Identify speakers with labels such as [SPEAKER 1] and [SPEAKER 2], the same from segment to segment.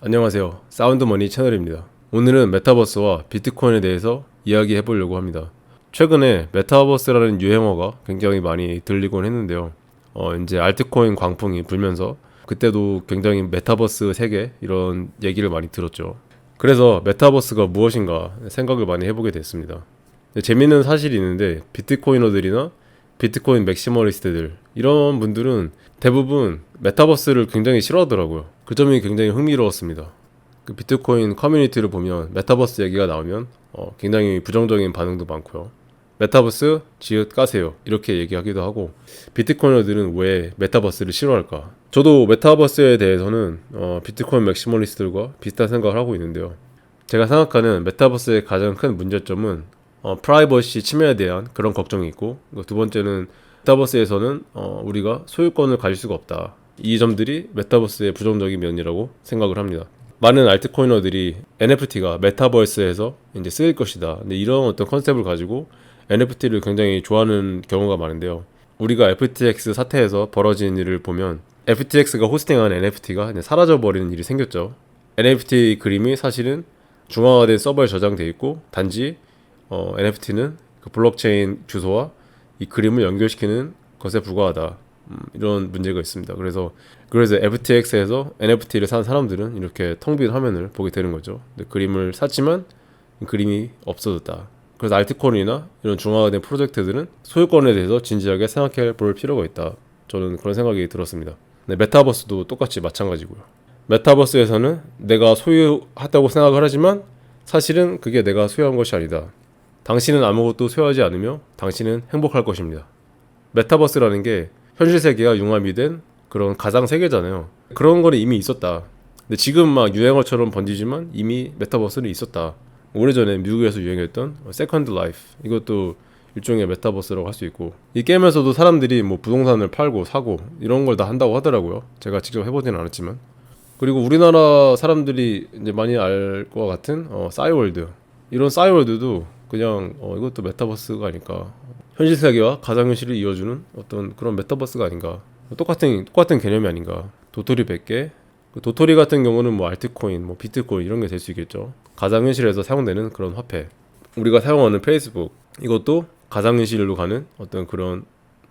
[SPEAKER 1] 안녕하세요. 사운드머니 채널입니다. 오늘은 메타버스와 비트코인에 대해서 이야기해 보려고 합니다. 최근에 메타버스라는 유행어가 굉장히 많이 들리곤 했는데요. 이제 알트코인 광풍이 불면서 그때도 굉장히 메타버스 세계 이런 얘기를 많이 들었죠. 그래서 메타버스가 무엇인가 생각을 많이 해보게 됐습니다. 재밌는 사실이 있는데 비트코이너들이나 비트코인 맥시멀리스트들 이런 분들은 대부분 메타버스를 굉장히 싫어하더라고요. 그 점이 굉장히 흥미로웠습니다. 그 비트코인 커뮤니티를 보면 메타버스 얘기가 나오면 굉장히 부정적인 반응도 많고요. 메타버스 지읒 까세요 이렇게 얘기하기도 하고, 비트코이너들은 왜 메타버스를 싫어할까? 저도 메타버스에 대해서는 비트코인 맥시멀리스트들과 비슷한 생각을 하고 있는데요. 제가 생각하는 메타버스의 가장 큰 문제점은 프라이버시 침해에 대한 그런 걱정이 있고, 두 번째는 메타버스에서는 우리가 소유권을 가질 수가 없다. 이 점들이 메타버스의 부정적인 면이라고 생각을 합니다. 많은 알트코이너들이 NFT가 메타버스에서 이제 쓰일 것이다. 근데 이런 어떤 컨셉을 가지고 NFT를 굉장히 좋아하는 경우가 많은데요. 우리가 FTX 사태에서 벌어진 일을 보면 FTX가 호스팅한 NFT가 사라져버리는 일이 생겼죠. NFT 그림이 사실은 중앙화된 서버에 저장돼 있고, 단지 NFT는 그 블록체인 주소와 이 그림을 연결시키는 것에 불과하다. 이런 문제가 있습니다. 그래서 FTX에서 NFT를 산 사람들은 이렇게 텅 빈 화면을 보게 되는 거죠. 그림을 샀지만 그림이 없어졌다. 그래서 알트코인이나 이런 중앙화된 프로젝트들은 소유권에 대해서 진지하게 생각해 볼 필요가 있다. 저는 그런 생각이 들었습니다. 메타버스도 똑같이 마찬가지고요. 메타버스에서는 내가 소유하다고 생각을 하지만 사실은 그게 내가 소유한 것이 아니다. 당신은 아무것도 소유하지 않으며 당신은 행복할 것입니다. 메타버스라는 게 현실 세계가 융합이 된 그런 가상 세계잖아요. 그런 거는 이미 있었다. 근데 지금 막 유행어처럼 번지지만 이미 메타버스는 있었다. 오래전에 미국에서 유행했던 세컨드 라이프, 이것도 일종의 메타버스라고 할 수 있고, 이 게임에서도 사람들이 뭐 부동산을 팔고 사고 이런 걸 다 한다고 하더라고요. 제가 직접 해보지는 않았지만. 그리고 우리나라 사람들이 이제 많이 알 것 같은 싸이월드, 이런 싸이월드도 그냥 이것도 메타버스가 아닐까. 현실 세계와 가상현실을 이어주는 어떤 그런 메타버스가 아닌가. 똑같은 개념이 아닌가. 도토리 100개. 도토리 같은 경우는 뭐 알트코인, 뭐 비트코인 이런 게 될 수 있겠죠. 가상현실에서 사용되는 그런 화폐. 우리가 사용하는 페이스북, 이것도 가상현실로 가는 어떤 그런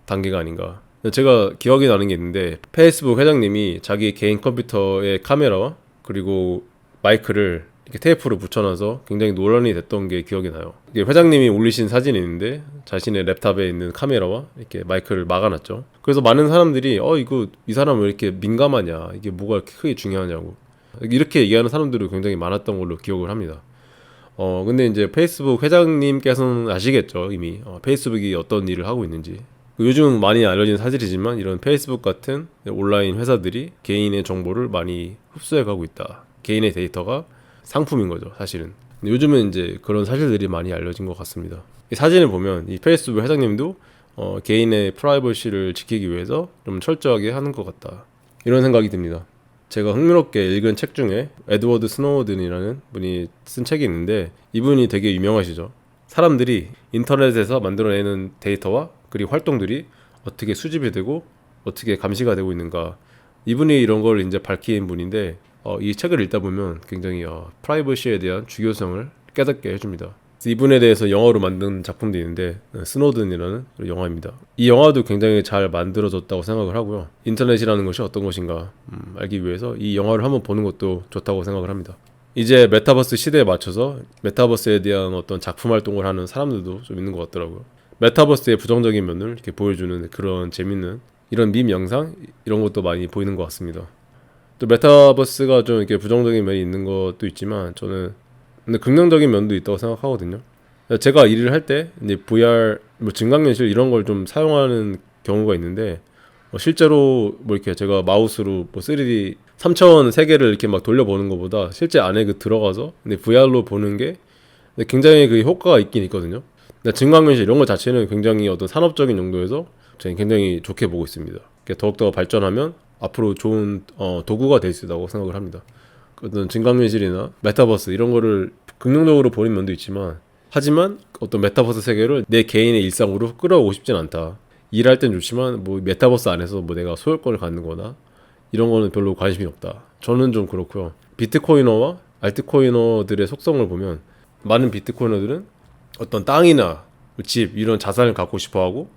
[SPEAKER 1] 단계가 아닌가. 제가 기억이 나는 게 있는데, 페이스북 회장님이 자기 개인 컴퓨터에 카메라와 그리고 마이크를 이렇게 테이프로 붙여놔서 굉장히 논란이 됐던 게 기억이 나요. 이게 회장님이 올리신 사진이 있는데 자신의 랩탑에 있는 카메라와 이렇게 마이크를 막아놨죠. 그래서 많은 사람들이 이거 이 사람 왜 이렇게 민감하냐, 이게 뭐가 이렇게 크게 중요하냐고 이렇게 얘기하는 사람들이 굉장히 많았던 걸로 기억을 합니다. 근데 이제 페이스북 회장님께서는 아시겠죠, 이미 페이스북이 어떤 일을 하고 있는지. 요즘 많이 알려진 사실이지만 이런 페이스북 같은 온라인 회사들이 개인의 정보를 많이 흡수해가고 있다. 개인의 데이터가 상품인 거죠, 사실은. 근데 요즘은 이제 그런 사실들이 많이 알려진 것 같습니다. 이 사진을 보면 이 페이스북 회장님도 개인의 프라이버시를 지키기 위해서 좀 철저하게 하는 것 같다, 이런 생각이 듭니다. 제가 흥미롭게 읽은 책 중에 에드워드 스노우든이라는 분이 쓴 책이 있는데, 이분이 되게 유명하시죠. 사람들이 인터넷에서 만들어내는 데이터와 그리고 활동들이 어떻게 수집이 되고 어떻게 감시가 되고 있는가, 이분이 이런 걸 이제 밝힌 분인데, 이 책을 읽다 보면 굉장히 프라이버시에 대한 중요성을 깨닫게 해줍니다. 이분에 대해서 영화로 만든 작품도 있는데, 스노든이라는 영화입니다. 이 영화도 굉장히 잘 만들어졌다고 생각을 하고요. 인터넷이라는 것이 어떤 것인가 알기 위해서 이 영화를 한번 보는 것도 좋다고 생각을 합니다. 이제 메타버스 시대에 맞춰서 메타버스에 대한 어떤 작품 활동을 하는 사람들도 좀 있는 것 같더라고요. 메타버스의 부정적인 면을 이렇게 보여주는 그런 재밌는 이런 밈 영상, 이런 것도 많이 보이는 것 같습니다. 또 메타버스가 좀 이렇게 부정적인 면이 있는 것도 있지만, 저는 근데 긍정적인 면도 있다고 생각하거든요. 제가 일을 할 때 이제 VR, 뭐 증강현실 이런 걸 좀 사용하는 경우가 있는데, 실제로 뭐 이렇게 제가 마우스로 뭐 3D 3차원 세계를 이렇게 막 돌려보는 것보다 실제 안에 들어가서 근데 VR로 보는 게 굉장히 그 효과가 있긴 있거든요. 근데 증강현실 이런 것 자체는 굉장히 어떤 산업적인 용도에서 저는 굉장히 좋게 보고 있습니다. 더욱더 발전하면 앞으로 좋은 도구가 될 수 있다고 생각을 합니다. 어떤 증강현실이나 메타버스 이런 거를 긍정적으로 보는 면도 있지만, 하지만 어떤 메타버스 세계를 내 개인의 일상으로 끌어오고 싶진 않다. 일할 땐 좋지만 뭐 메타버스 안에서 뭐 내가 소유권을 갖는 거나 이런 거는 별로 관심이 없다. 저는 좀 그렇고요. 비트코이너와 알트코이너들의 속성을 보면 많은 비트코이너들은 어떤 땅이나 집 이런 자산을 갖고 싶어하고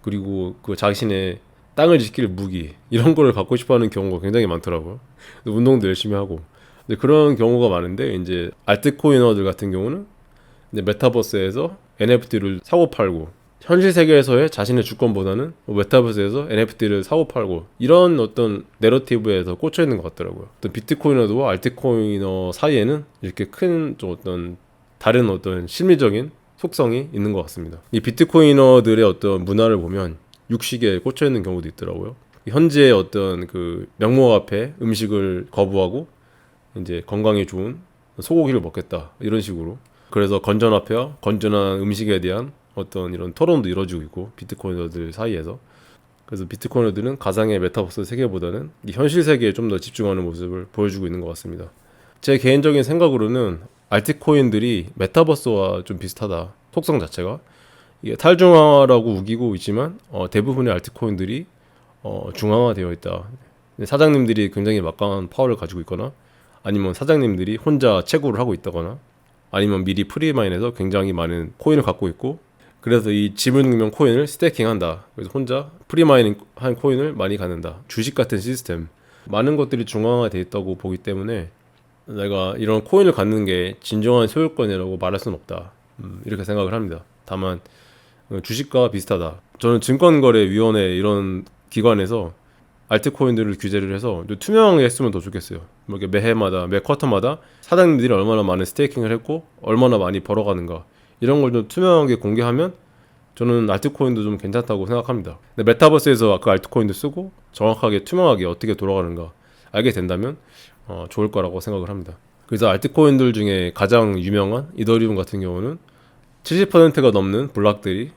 [SPEAKER 1] 그리고 그 자신의 땅을 지킬 무기 이런 거를 갖고 싶어하는 경우가 굉장히 많더라고요. 운동도 열심히 하고 근데 그런 경우가 많은데 이제 알트코이너들 같은 경우는 이제 메타버스에서 NFT를 사고 팔고 현실 세계에서의 자신의 주권보다는 메타버스에서 NFT를 사고 팔고 이런 어떤 내러티브에 더 꽂혀 있는 것 같더라고요. 어떤 비트코이너와 알트코이너 사이에는 이렇게 큰 좀 어떤 다른 어떤 심리적인 속성이 있는 것 같습니다. 이 비트코이너들의 어떤 문화를 보면 육식에 꽂혀 있는 경우도 있더라고요. 현재의 어떤 그 명목 앞에 음식을 거부하고 이제 건강에 좋은 소고기를 먹겠다 이런 식으로 그래서 건전화폐와 건전한 음식에 대한 어떤 이런 토론도 이루어지고 있고 비트코이너들 사이에서 그래서 비트코이너들은 가상의 메타버스 세계보다는 이 현실 세계에 좀 더 집중하는 모습을 보여주고 있는 것 같습니다. 제 개인적인 생각으로는 알트코인들이 메타버스와 좀 비슷하다. 속성 자체가 이게 탈중앙화라고 우기고 있지만 대부분의 알트코인들이 중앙화되어 있다. 사장님들이 굉장히 막강한 파워를 가지고 있거나 아니면 사장님들이 혼자 채굴을 하고 있다거나 아니면 미리 프리마인에서 굉장히 많은 코인을 갖고 있고 그래서 이 지분응명 코인을 스태킹한다. 그래서 혼자 프리마이닝 한 코인을 많이 갖는다. 주식 같은 시스템 많은 것들이 중앙화되어 있다고 보기 때문에 내가 이런 코인을 갖는 게 진정한 소유권이라고 말할 수는 없다. 이렇게 생각을 합니다. 다만 주식과 비슷하다. 저는 증권거래위원회 이런 기관에서 알트코인들을 규제를 해서 투명하게 했으면 더 좋겠어요. 뭐 이렇게 매해마다 매 쿼터마다 사장님들이 얼마나 많은 스테이킹을 했고 얼마나 많이 벌어가는가 이런 걸 좀 투명하게 공개하면 저는 알트코인도 좀 괜찮다고 생각합니다. 근데 메타버스에서 그 알트코인도 쓰고 정확하게 투명하게 어떻게 돌아가는가 알게 된다면 좋을 거라고 생각을 합니다. 그래서 알트코인들 중에 가장 유명한 이더리움 같은 경우는 70%가 넘는 블록들이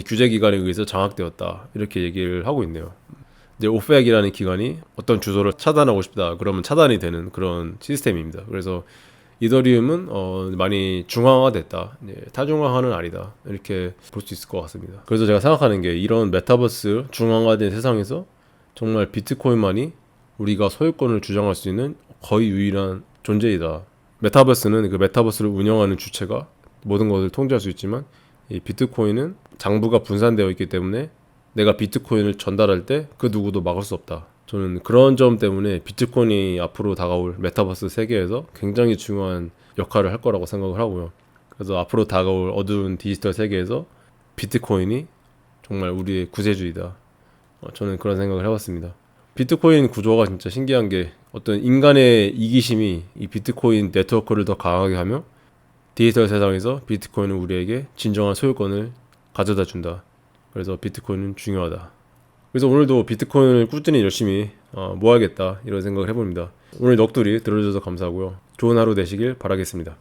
[SPEAKER 1] 규제 기관에 의해서 장악되었다 이렇게 얘기를 하고 있네요. 이제 오펙이라는 기관이 어떤 주소를 차단하고 싶다 그러면 차단이 되는 그런 시스템입니다. 그래서 이더리움은 많이 중앙화됐다. 타중앙화는 아니다. 이렇게 볼 수 있을 것 같습니다. 그래서 제가 생각하는 게 이런 메타버스 중앙화된 세상에서 정말 비트코인만이 우리가 소유권을 주장할 수 있는 거의 유일한 존재이다. 메타버스는 그 메타버스를 운영하는 주체가 모든 것을 통제할 수 있지만 이 비트코인은 장부가 분산되어 있기 때문에 내가 비트코인을 전달할 때 그 누구도 막을 수 없다. 저는 그런 점 때문에 비트코인이 앞으로 다가올 메타버스 세계에서 굉장히 중요한 역할을 할 거라고 생각을 하고요. 그래서 앞으로 다가올 어두운 디지털 세계에서 비트코인이 정말 우리의 구세주이다. 저는 그런 생각을 해봤습니다. 비트코인 구조가 진짜 신기한 게 어떤 인간의 이기심이 이 비트코인 네트워크를 더 강하게 하며 디지털 세상에서 비트코인은 우리에게 진정한 소유권을 가져다 준다. 그래서 비트코인은 중요하다. 그래서 오늘도 비트코인을 꾸준히 열심히 모아야겠다 이런 생각을 해봅니다. 오늘 넋두리 들어주셔서 감사하고요. 좋은 하루 되시길 바라겠습니다.